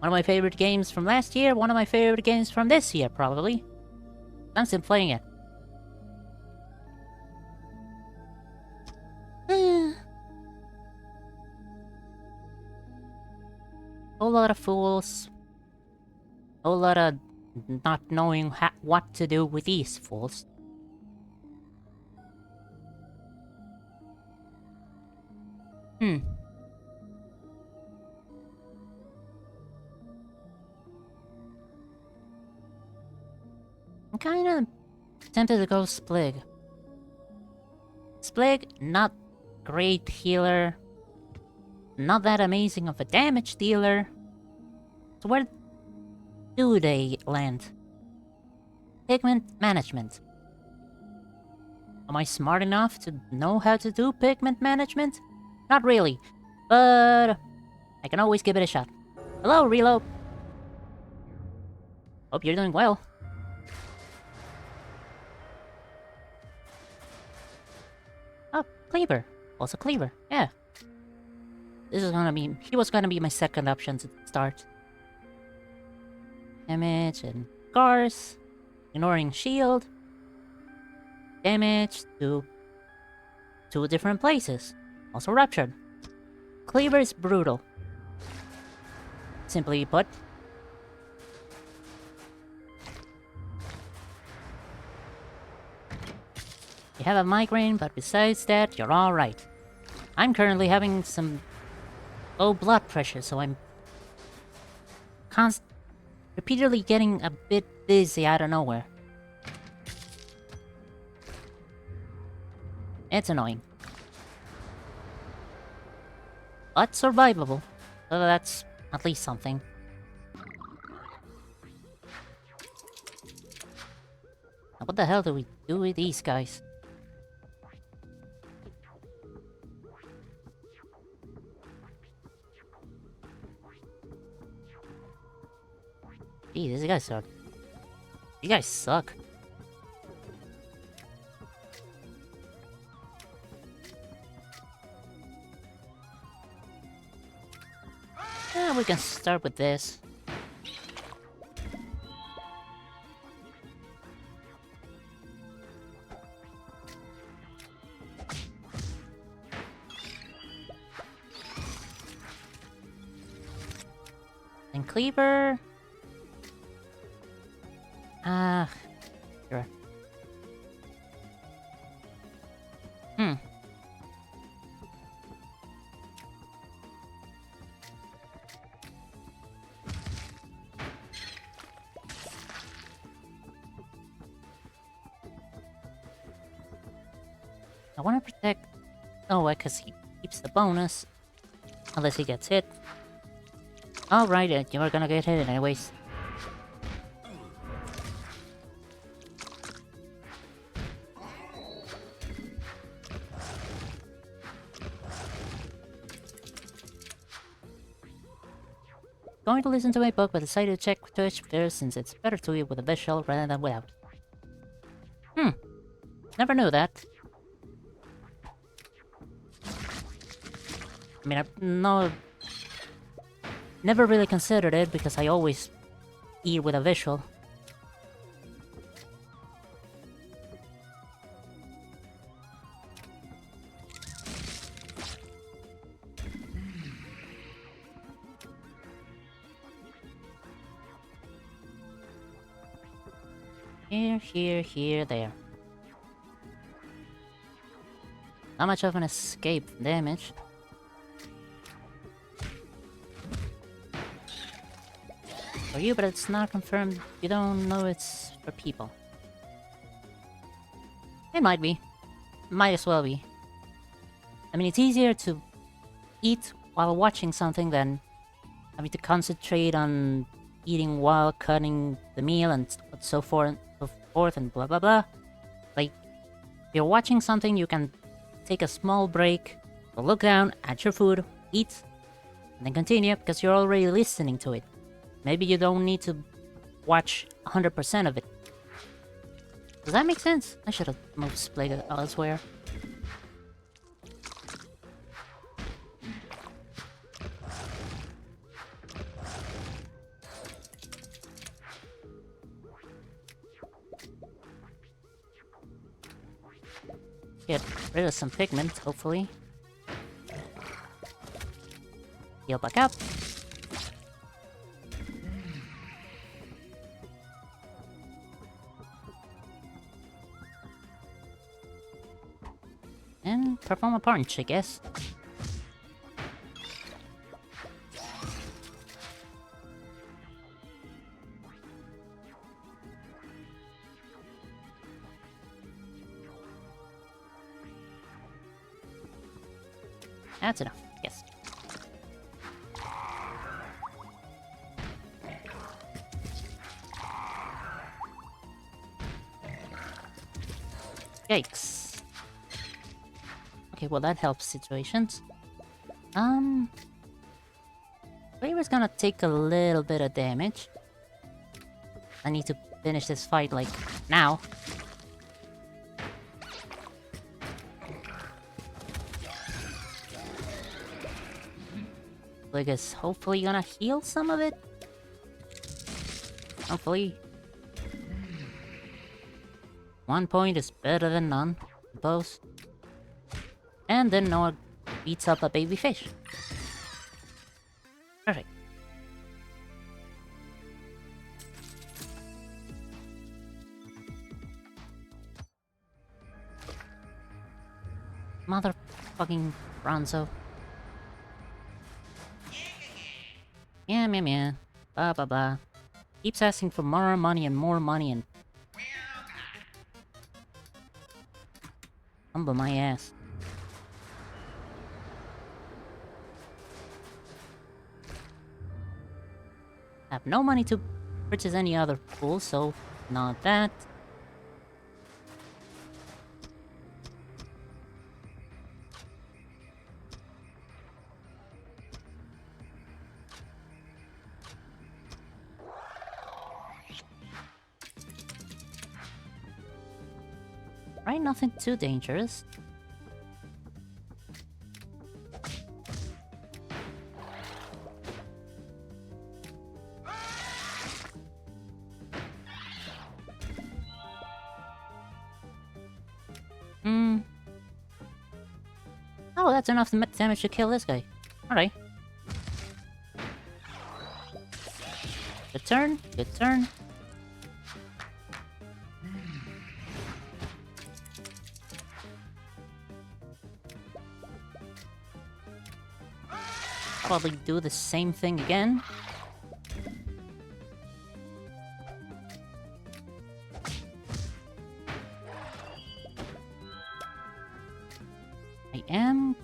One of my favorite games from last year, one of my favorite games from this year, probably. I'm still playing it. Whole lot of fools. Whole lot of not knowing what to do with these fools. I'm kinda tempted to go Splig. Splig, not great healer. Not that amazing of a damage dealer. So where do they land? Pigment management. Am I smart enough to know how to do pigment management? Not really, but I can always give it a shot. Hello, Reload. Hope you're doing well. Oh, Kleiver. Also Kleiver, yeah. This is gonna be... He was gonna be my second option to start. Damage and scars. Ignoring shield. Damage to 2 different places. Also ruptured. Kleiver is brutal. Simply put. You have a migraine, but besides that, you're alright. I'm currently having some low blood pressure, so I'm repeatedly getting a bit dizzy out of nowhere. It's annoying. But survivable. So that's at least something. Now what the hell do we do with these guys? Gee, these guys suck. You guys suck. Yeah, we can start with this. And Kleiver. Sure. I want to protect Noah because he keeps the bonus. Unless he gets hit. Alright, you are gonna get hit anyways. Going to listen to my book, but decided to check Twitch first since it's better to read with a visual rather than without. Never knew that. I mean, never really considered it because I always eat with a visual. Here, there. Not much of an escape from damage. For you, but it's not confirmed. You don't know it's for people. It might be. Might as well be. I mean, it's easier to eat while watching something than having to concentrate on eating while cutting the meal and so forth and blah blah blah. Like, if you're watching something, you can take a small break, look down at your food, eat, and then continue because you're already listening to it. Maybe you don't need to watch 100% of it. Does that make sense? I should have moved Splig elsewhere. Get rid of some pigment, hopefully. Heal back up. And perform a punch, I guess. That's enough, yes. Yikes. Okay, well that helps situations. Kleiver's gonna take a little bit of damage. I need to finish this fight, like, now. Splig is hopefully gonna heal some of it. Hopefully. 1 point is better than none, I suppose. And then Noah beats up a baby fish. Perfect. Motherfucking Bronzo. Yeah, meh, meh. Blah, blah, blah. Keeps asking for more money and more money and... humble my ass. I have no money to purchase any other tools, so not that. Right, nothing too dangerous. Oh, that's enough damage to kill this guy. Alright. Good turn, good turn. Probably do the same thing again. I am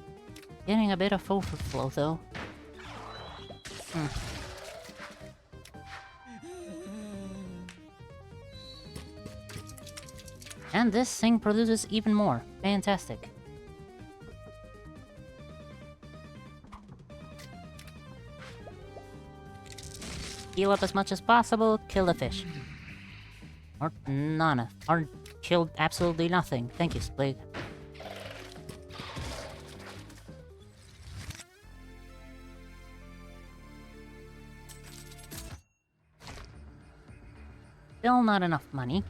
getting a bit of overflow though. And this thing produces even more. Fantastic. Heal up as much as possible, kill the fish. Or none. Or kill absolutely nothing. Thank you, Splig. Still not enough money.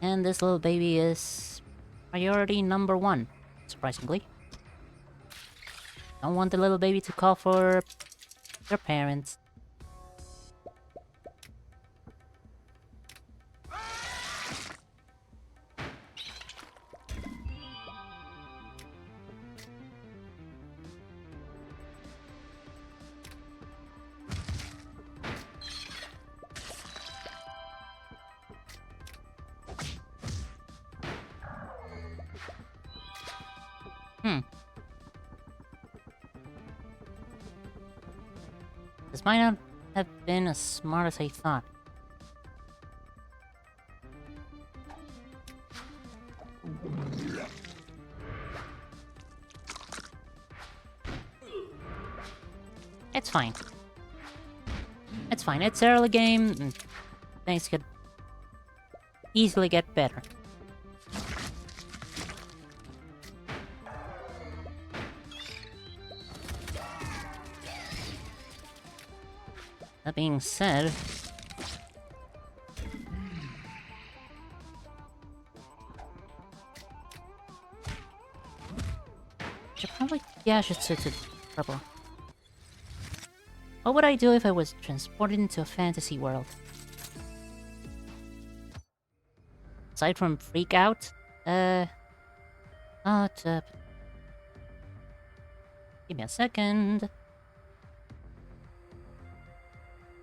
And this little baby is priority number 1, surprisingly. Don't want the little baby to call for their parents. This might not have been as smart as I thought. It's fine. It's fine. It's early game, and things could easily get better. That being said... Should probably... Yeah, I should switch to purple. What would I do if I was transported into a fantasy world? Aside from freak out? Not, give me a second.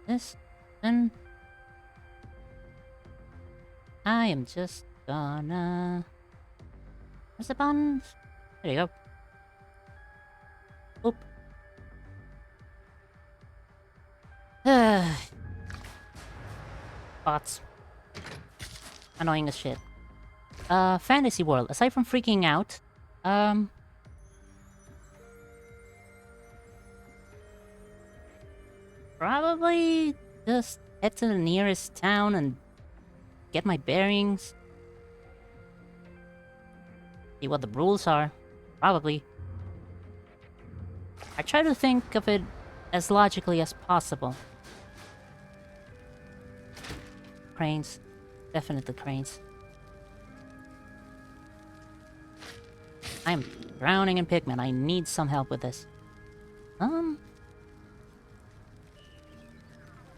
This, then... I am just gonna... Where's the button? There you go. Oop. Bots. Annoying as shit. Fantasy world. Aside from freaking out, probably just head to the nearest town and get my bearings. See what the rules are. Probably. I try to think of it as logically as possible. Cranes. Definitely cranes. I'm drowning in pigment. I need some help with this.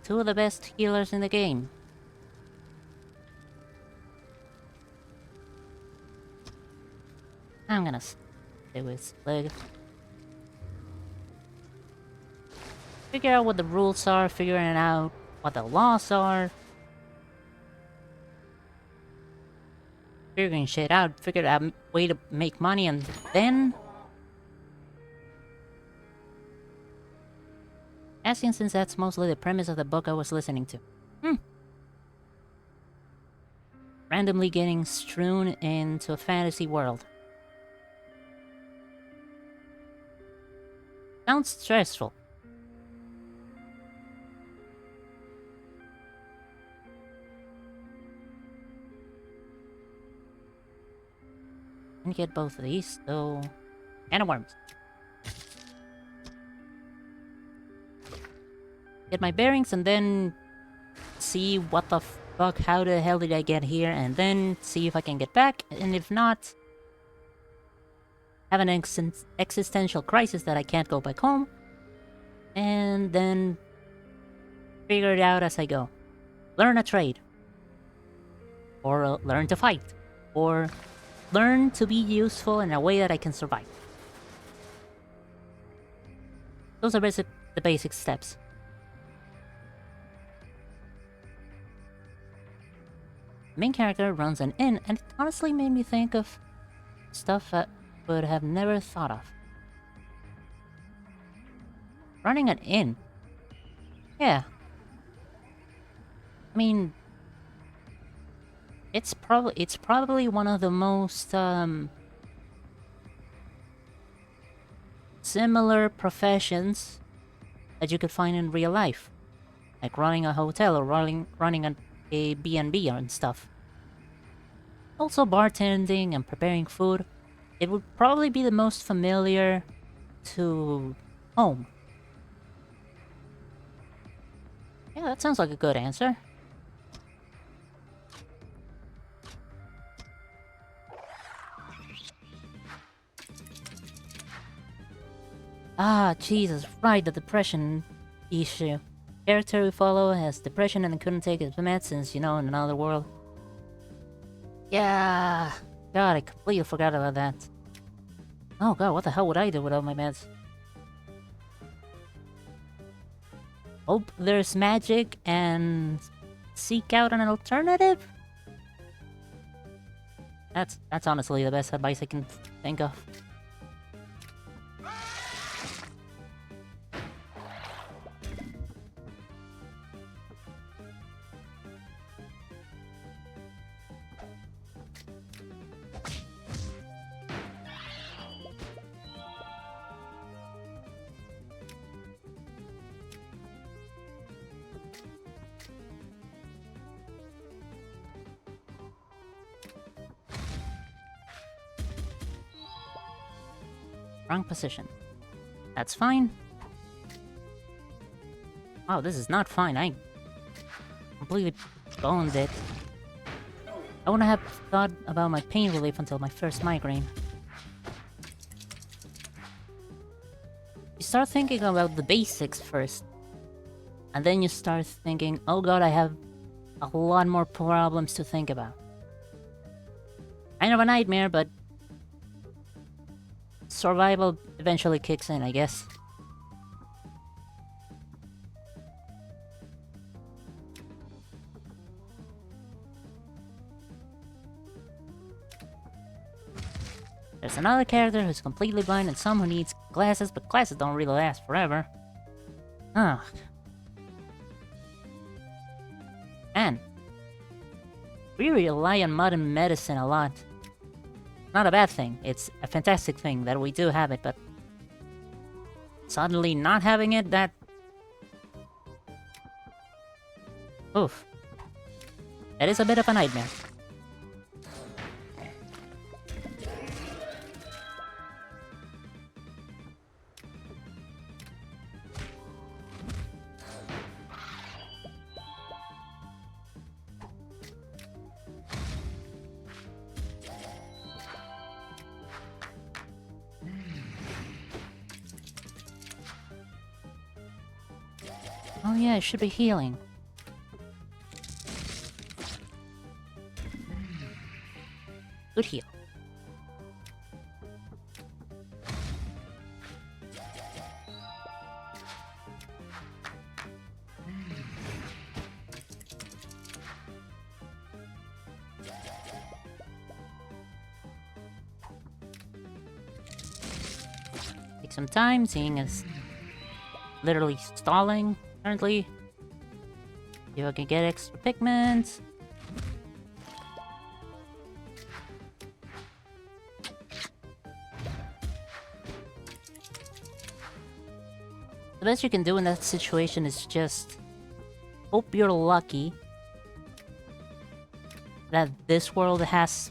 Two of the best healers in the game. I'm gonna stay with Splig. Figure out what the rules are, figuring out what the laws are. Figuring shit out, figure out a way to make money, and then... Asking, since that's mostly the premise of the book I was listening to. Randomly getting strewn into a fantasy world. Sounds stressful. And get both of these, so... And a worms. Get my bearings and then... see what the fuck, how the hell did I get here, and then see if I can get back, and if not... have an existential crisis that I can't go back home. And then... figure it out as I go. Learn a trade. Or learn to fight. Or... learn to be useful in a way that I can survive. Those are the basic steps. The main character runs an inn, and it honestly made me think of stuff I would have never thought of. Running an inn? Yeah. I mean... It's probably one of the most, similar professions that you could find in real life. Like running a hotel or running a B&B and stuff. Also bartending and preparing food. It would probably be the most familiar to home. Yeah, that sounds like a good answer. Ah, Jesus, right, the depression issue. Character we follow has depression and couldn't take his medicines, you know, in another world. Yeah, God, I completely forgot about that. Oh God, what the hell would I do without my meds? Hope there's magic and seek out an alternative? That's honestly the best advice I can think of. Wrong position. That's fine. Oh, this is not fine. I completely boned it. I wouldn't have thought about my pain relief until my first migraine. You start thinking about the basics first. And then you start thinking, oh god, I have a lot more problems to think about. Kind of a nightmare, but survival eventually kicks in, I guess. There's another character who's completely blind and some who needs glasses, but glasses don't really last forever. Ugh. Man. We rely on modern medicine a lot. Not a bad thing, it's a fantastic thing that we do have it, but suddenly not having it, that... Oof. That is a bit of a nightmare. Oh yeah, it should be healing. Good heal. Take some time, seeing as literally stalling currently. If I can get extra pigments. The best you can do in that situation is just hope you're lucky that this world has...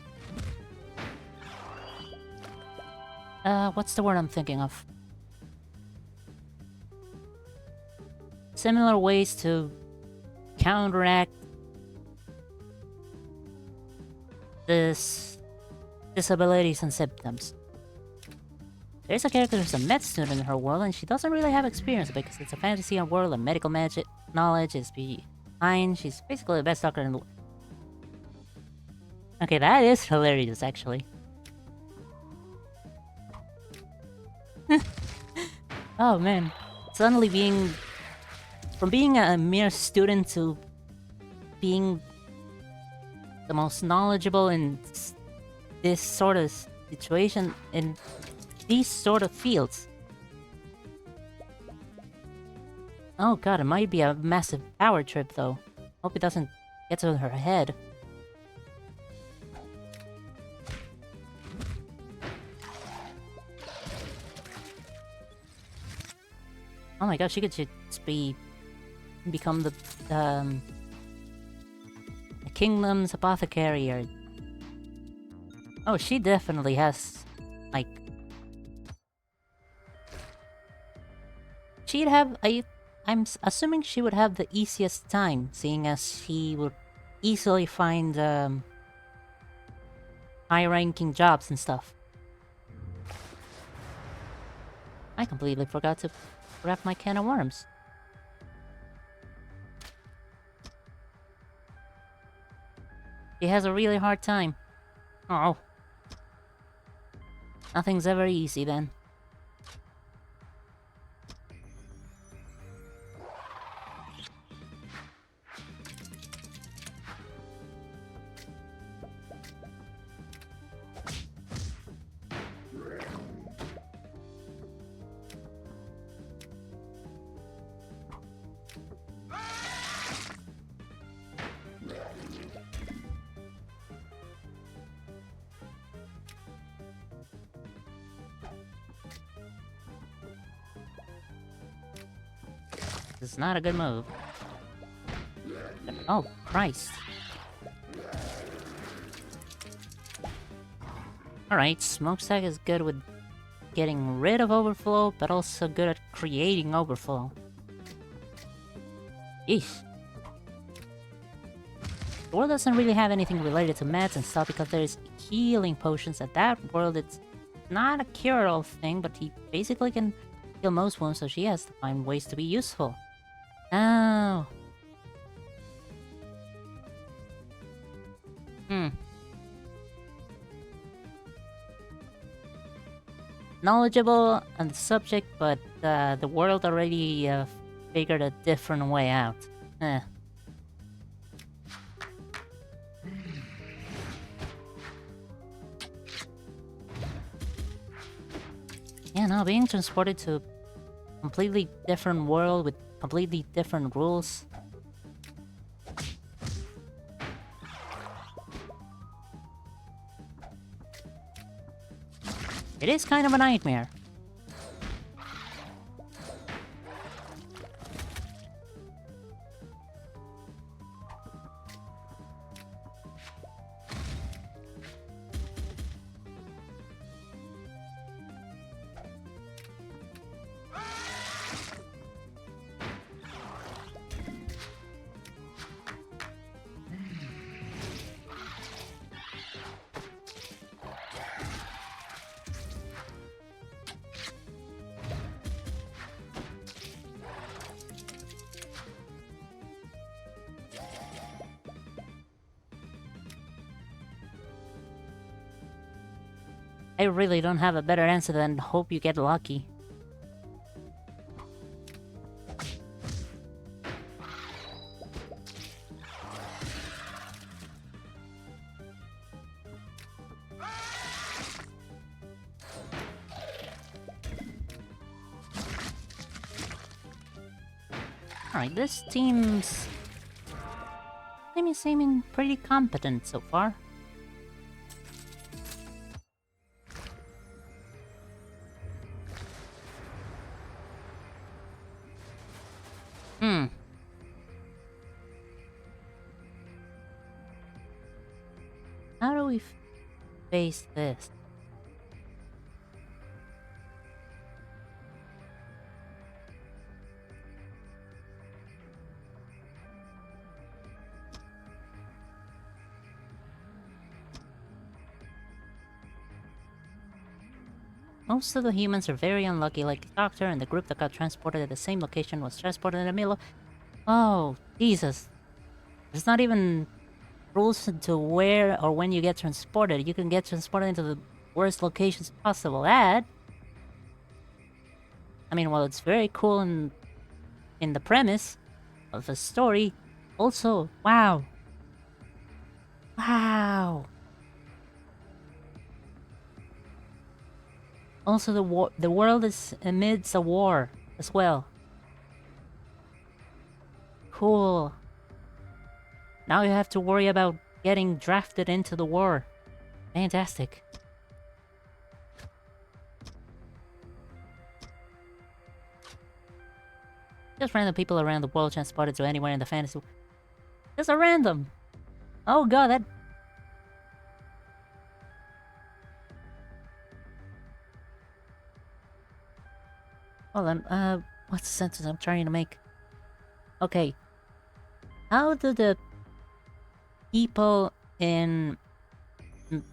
what's the word I'm thinking of? Similar ways to counteract this disabilities and symptoms. There's a character who's a med student in her world, and she doesn't really have experience because it's a fantasy world and medical magic knowledge is behind. She's basically the best doctor in the world. Okay, that is hilarious, actually. Oh man, suddenly being... From being a mere student to being the most knowledgeable in this sort of situation, in these sort of fields. Oh god, it might be a massive power trip though. Hope it doesn't get to her head. Oh my god, she could just become the kingdom's apothecary, or... Oh, she definitely has, like... She'd have... I'm assuming she would have the easiest time, seeing as she would easily find, high-ranking jobs and stuff. I completely forgot to wrap my can of worms. She has a really hard time. Oh. Nothing's ever easy then. This is not a good move. Oh, Christ. Alright, SmokeStack is good with getting rid of overflow, but also good at creating overflow. Eesh. The world doesn't really have anything related to meds and stuff because there's healing potions. At that world, it's not a cure-all thing, but he basically can heal most wounds, so she has to find ways to be useful. Oh. Knowledgeable on the subject, but the world already figured a different way out. Eh. Yeah, no, being transported to a completely different world with completely different rules. It is kind of a nightmare. I really don't have a better answer than hope you get lucky. Alright, this team's... seeming pretty competent so far. How do we face this? Most of the humans are very unlucky, like the doctor, and the group that got transported at the same location was transported in the middle of... Oh, Jesus. There's not even rules to where or when you get transported. You can get transported into the worst locations possible. That... I mean, while it's very cool in the premise of the story, also, wow. Wow. Also, the world is amidst a war as well. Cool. Now you have to worry about getting drafted into the war. Fantastic. Just random people around the world transported to anywhere in the fantasy... Just a random! Oh god, that... Hold on, what's the sentence I'm trying to make? Okay. How do the people in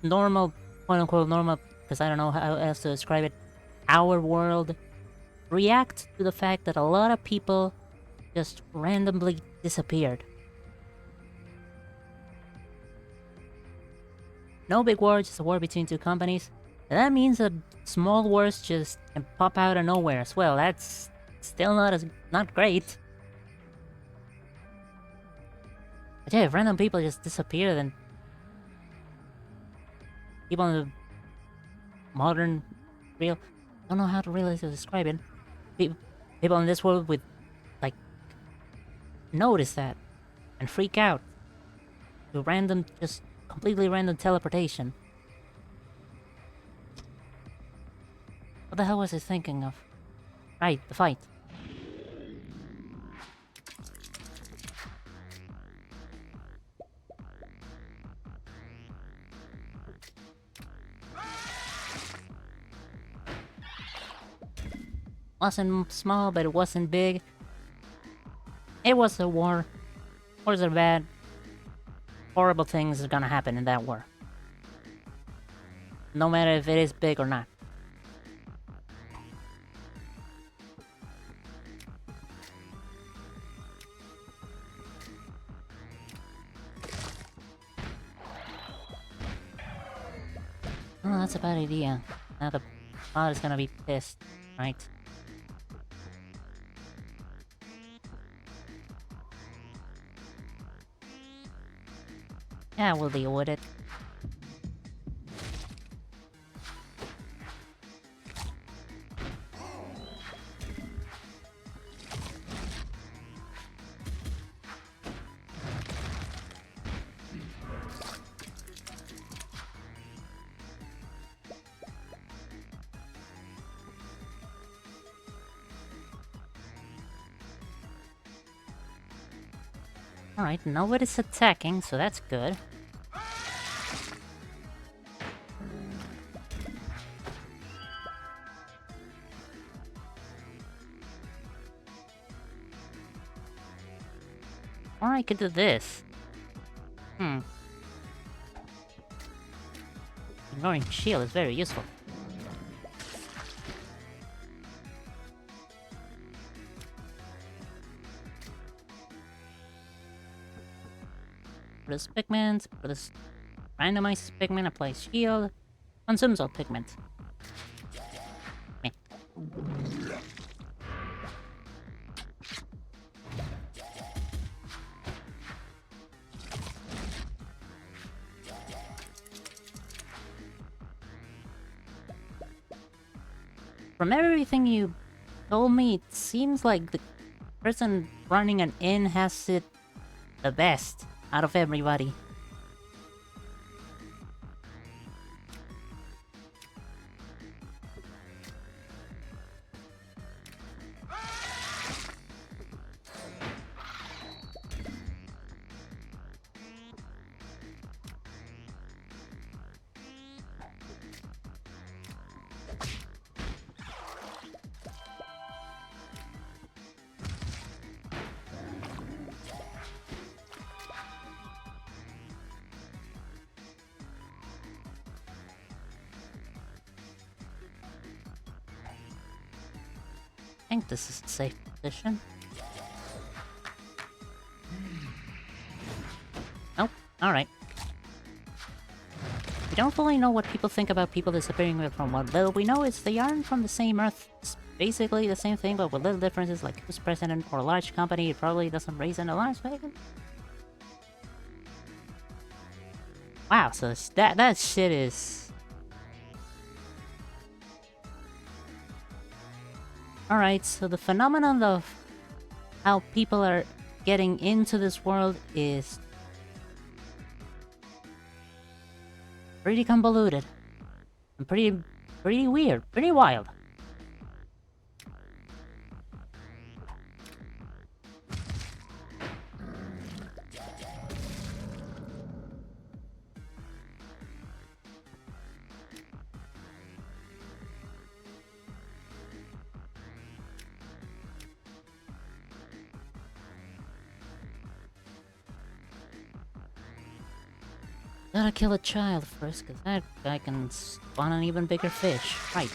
normal, quote-unquote normal, because I don't know how else to describe it, our world, react to the fact that a lot of people just randomly disappeared? No big war, just a war between two companies. And that means that small wars just can pop out of nowhere as well. That's still not great. But yeah, if random people just disappear, then people in the modern, real... I don't know how to really describe it. People in this world would, like, notice that and freak out. To random, just completely random teleportation. What the hell was I thinking of? Right, the fight. Wasn't small, but it wasn't big. It was a war. Wars are bad. Horrible things are gonna happen in that war. No matter if it is big or not. Oh, that's a bad idea. Now the bot is gonna be pissed, right? Yeah, we'll deal with it. Alright, nobody's attacking, so that's good. Or I could do this. Ignoring shield is very useful. For this pigment, for this randomizes pigment, applies shield, consumes all pigment. Meh. From everything you told me, it seems like the person running an inn has it the best out of everybody. I think this is a safe position. Oh, alright. We don't fully know what people think about people disappearing from what little we know is they aren't from the same Earth. It's basically the same thing, but with little differences like who's president or a large company, it probably doesn't raise an alarm wagon. Wow, so that shit is... Alright, so the phenomenon of how people are getting into this world is pretty convoluted. And pretty weird, pretty wild. Gotta kill a child first, cause that guy can spawn an even bigger fish. Right.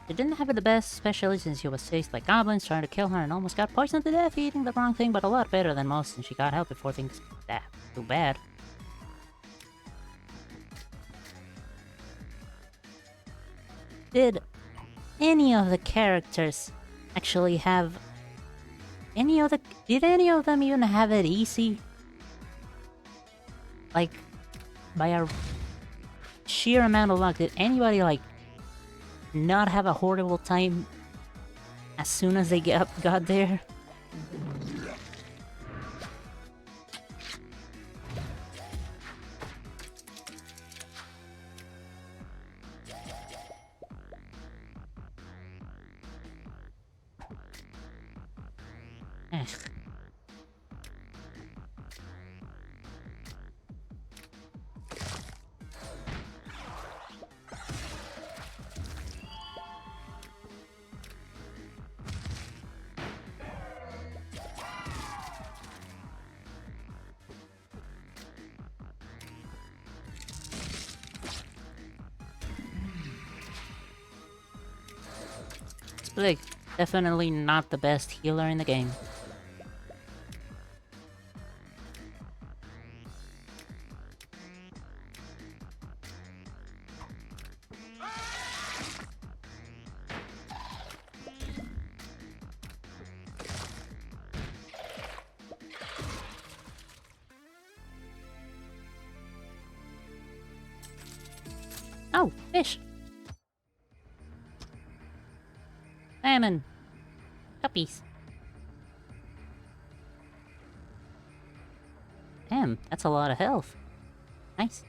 She didn't have it the best, especially since she was chased by goblins trying to kill her and almost got poisoned to death eating the wrong thing, but a lot better than most, and she got help before things got too bad. Did any of the characters actually have... Did any of them even have it easy? Like, by a sheer amount of luck, did anybody, like, not have a horrible time as soon as they got there? Splig, definitely not the best healer in the game. Oh, fish! Salmon! Puppies! Damn, that's a lot of health. Nice.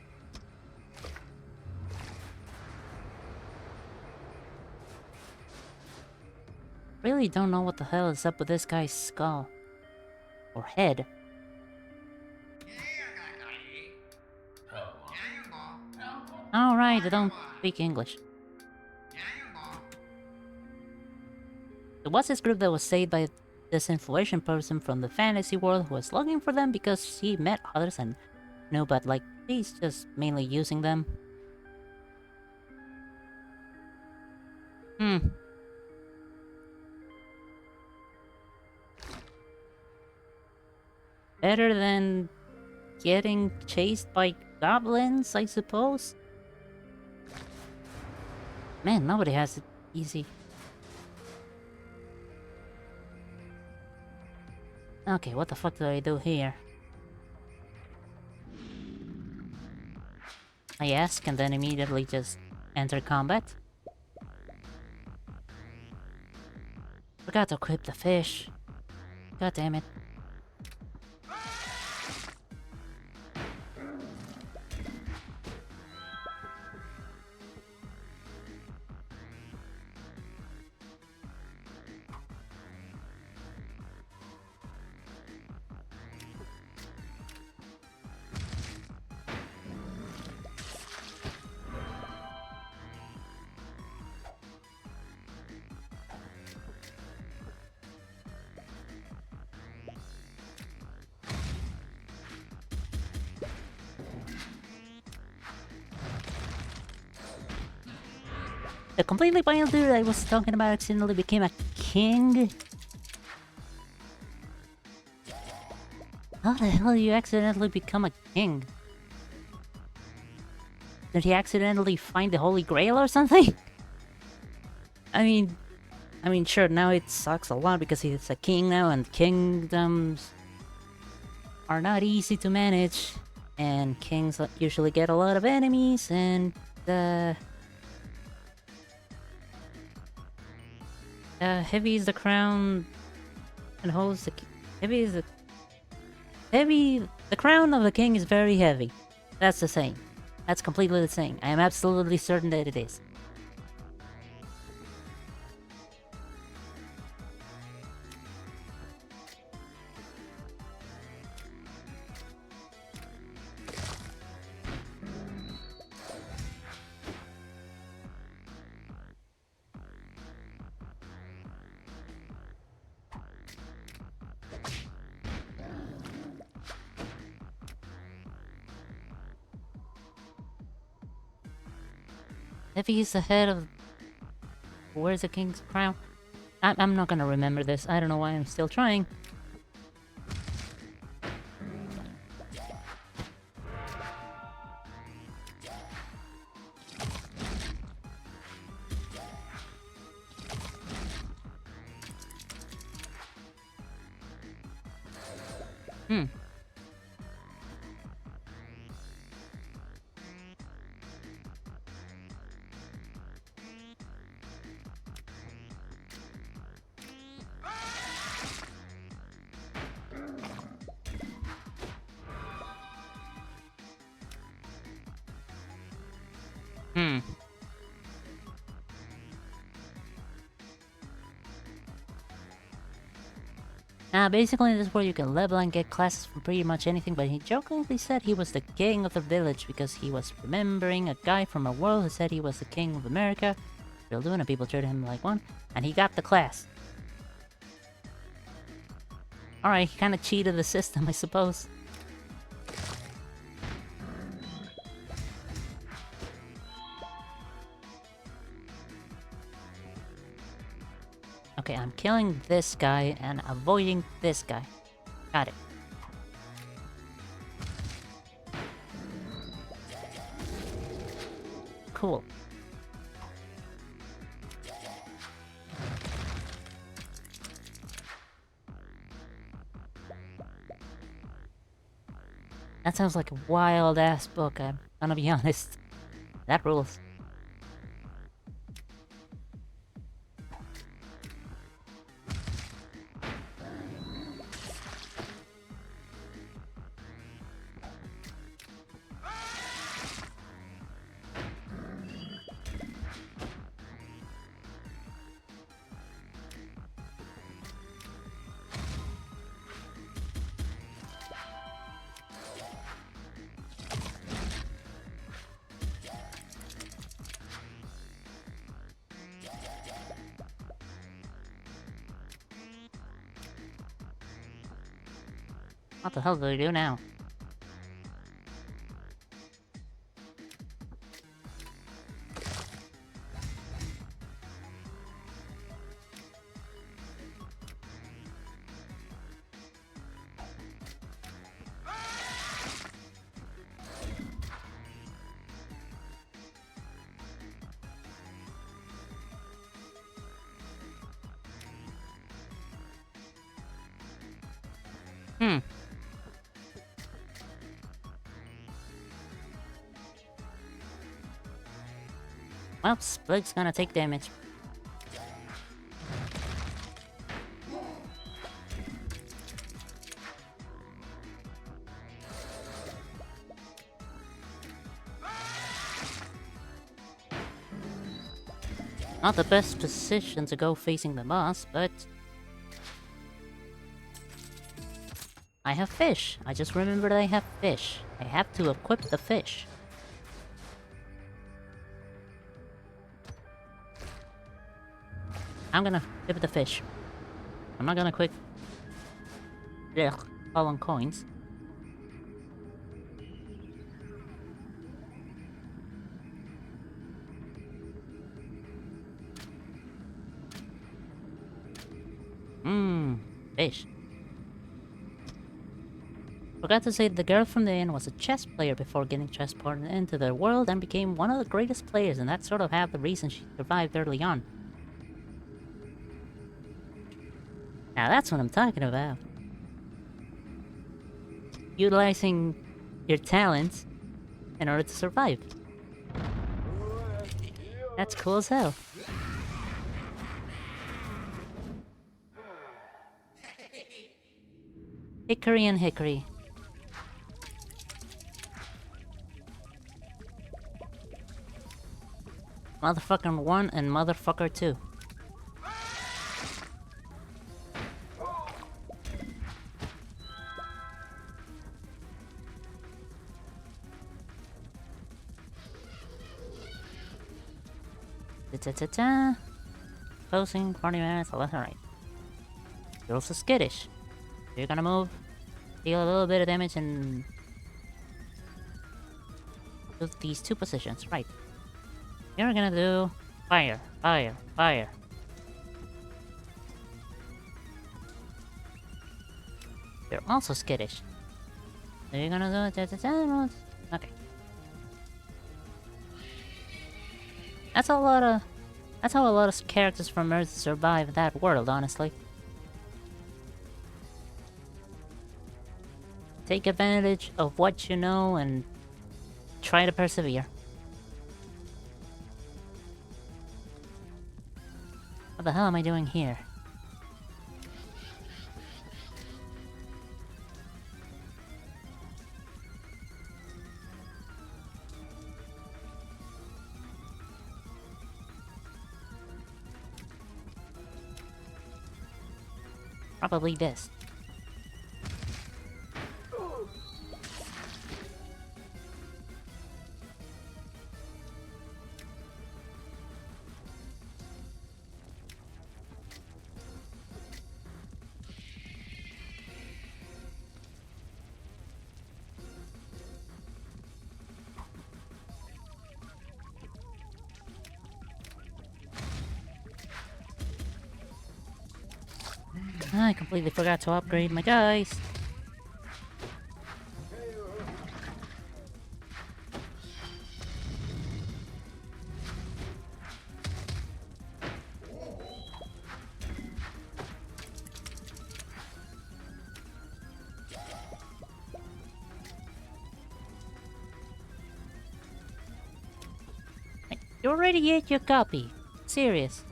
Really don't know what the hell is up with this guy's skull. Or head. Alright, I don't speak English. There was this group that was saved by this influential person from the fantasy world who was looking for them because he met others and knew, but like, he's just mainly using them. Better than getting chased by goblins, I suppose? Man, nobody has it easy. Okay, what the fuck do I do here? I ask and then immediately just enter combat. Forgot to equip the fish. God damn it. The completely wild dude I was talking about accidentally became a king? How the hell do you accidentally become a king? Did he accidentally find the Holy Grail or something? I mean, sure, now it sucks a lot because he's a king now, and kingdoms are not easy to manage, and kings usually get a lot of enemies, and heavy is the crown and holds the the crown of the king is very heavy. That's the saying. That's completely the saying. I am absolutely certain that it is. If he's the head of... Where's the king's crown? I'm not gonna remember this. I don't know why I'm still trying. Basically this is where you can level and get classes from pretty much anything, but he jokingly said he was the king of the village because he was remembering a guy from a world who said he was the king of America. Still doing it, people treated him like one, and he got the class. Alright, he kinda cheated the system, I suppose. Okay, I'm killing this guy and avoiding this guy. Got it. Cool. That sounds like a wild-ass book, I'm gonna be honest. That rules. What the hell do I do now? Hmm. Well, Splig's gonna take damage. Not the best position to go facing the boss, but... I have fish. I just remembered I have fish. I have to equip the fish. I'm gonna equip the fish. I'm not gonna quick... Ugh, fall on coins. Mmm, fish. Forgot to say the girl from the inn was a chess player before getting transported into their world and became one of the greatest players, and that's sort of half the reason she survived early on. Now that's what I'm talking about. Utilizing your talents in order to survive. That's cool as hell. Hickory and hickory. Motherfucker 1 and motherfucker 2. Ta-ta-ta-ta. Closing 40 minutes, left and right. You're also skittish. You're gonna move, deal a little bit of damage, and do these 2 positions. Right. You're gonna do fire, fire, fire. You're also skittish. So you're gonna do it. Okay. That's a lot of. That's how a lot of characters from Earth survive that world, honestly. Take advantage of what you know and try to persevere. What the hell am I doing here? Probably this. I completely forgot to upgrade my guys. You already ate your copy. Serious.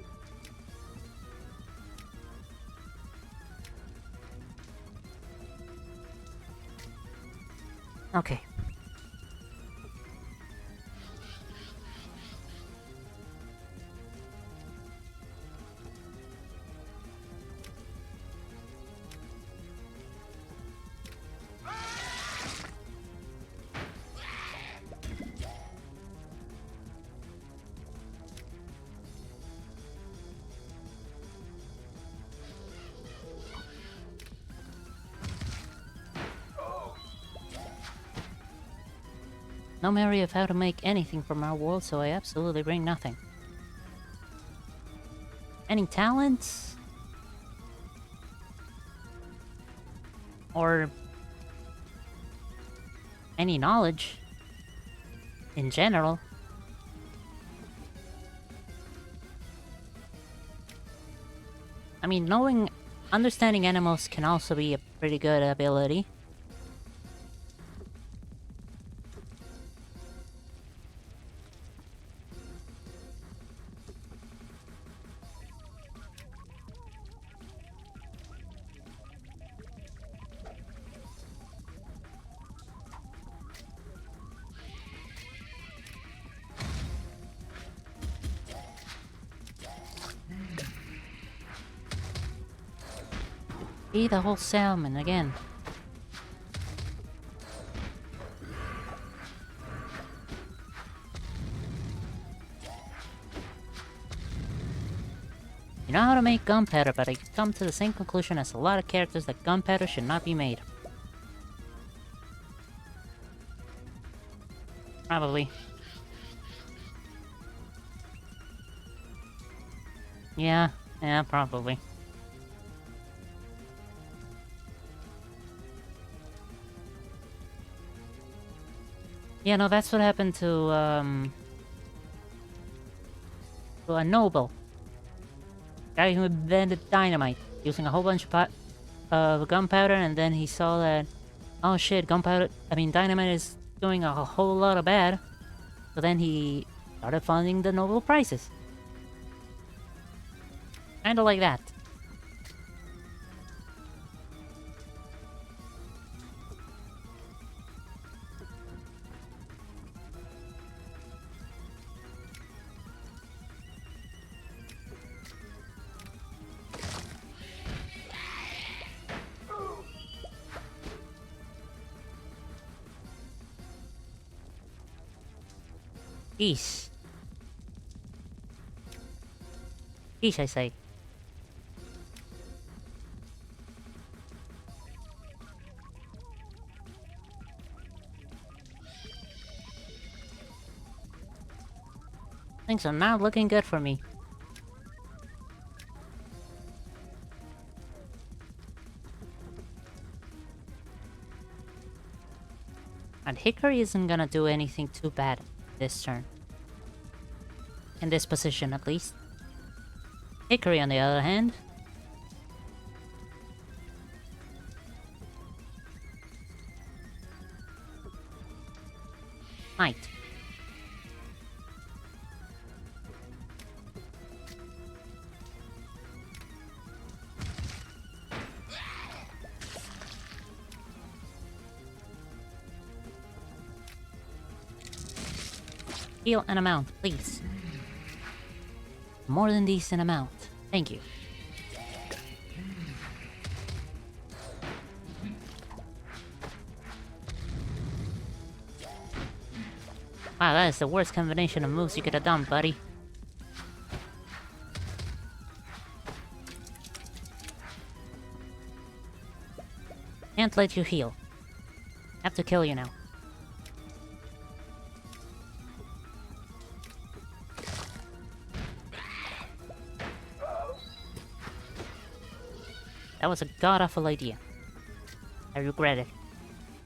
Okay. No memory of how to make anything from our world, so I absolutely bring nothing. Any talents? Or any knowledge in general? I mean, understanding animals can also be a pretty good ability. Eat the whole salmon again. You know how to make gunpowder, but I come to the same conclusion as a lot of characters that gunpowder should not be made. Probably. Yeah, probably. Yeah, no, that's what happened to a noble. Guy who invented dynamite, using a whole bunch of gunpowder, and then he saw that, oh shit, dynamite is doing a whole lot of bad. So then he started funding the Nobel Prizes. Kinda like that. Geese. Geese, I say. Things are not looking good for me. And Hickory isn't gonna do anything too bad this turn. In this position, at least. Hickory, on the other hand... might. Heal an amount, please. More than decent amount. Thank you. Wow, that is the worst combination of moves you could have done, buddy. Can't let you heal. Have to kill you now. That was a god-awful idea. I regret it.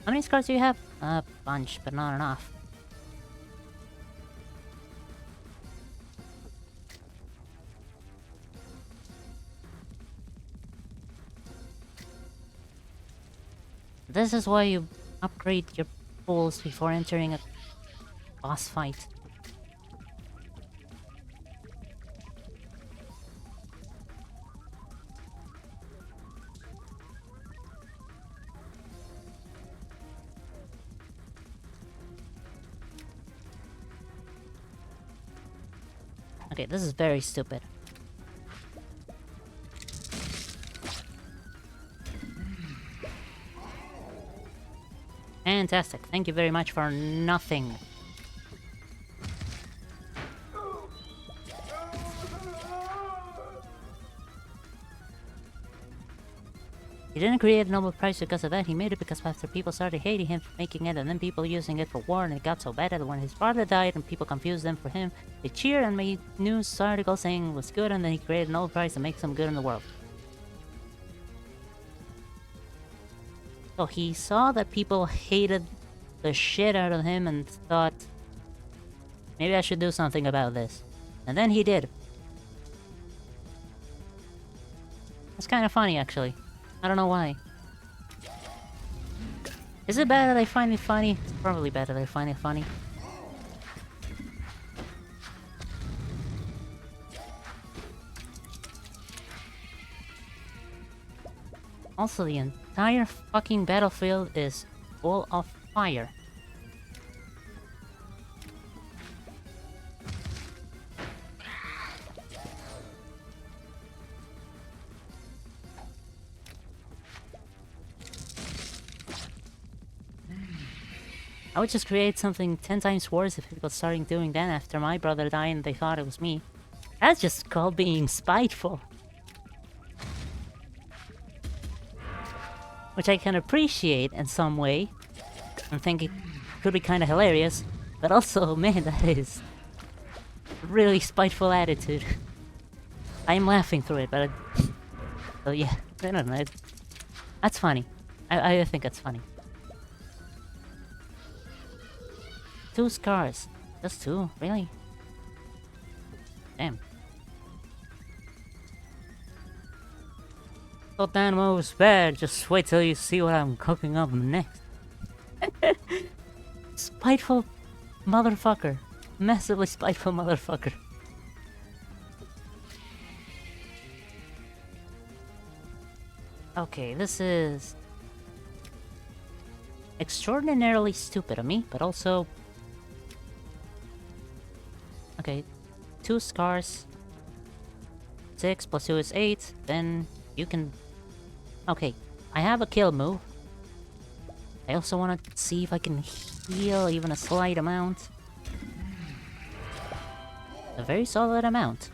How many scars do you have? A bunch, but not enough. This is why you upgrade your pulls before entering a boss fight. Okay, this is very stupid. Fantastic. Thank you very much for nothing. He didn't create a Nobel Prize because of that, he made it because after people started hating him for making it, and then people using it for war, and it got so bad that when his father died and people confused them for him, they cheered and made news articles saying it was good, and then he created a Nobel Prize to make some good in the world. So he saw that people hated the shit out of him and thought, maybe I should do something about this. And then he did. It's kind of funny, actually. I don't know why. Is it bad that I find it funny? It's probably bad that I find it funny. Also, the entire fucking battlefield is full of fire. I would just create something 10 times worse if people started doing that after my brother died and they thought it was me. That's just called being spiteful. Which I can appreciate in some way. I think it could be kind of hilarious. But also, man, that is a really spiteful attitude. I'm laughing through it, but... So yeah, I don't know. That's funny. I think that's funny. 2 scars. Just 2? Really? Damn. Thought that was bad. Just wait till you see what I'm cooking up next. Spiteful motherfucker. Massively spiteful motherfucker. Okay, this is... extraordinarily stupid of me, but also... Okay, 2 scars. 6 plus 2 is 8, then you can... Okay, I have a kill move. I also want to see if I can heal even a slight amount. A very solid amount.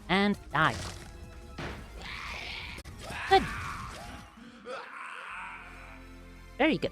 And die. Good. Very good.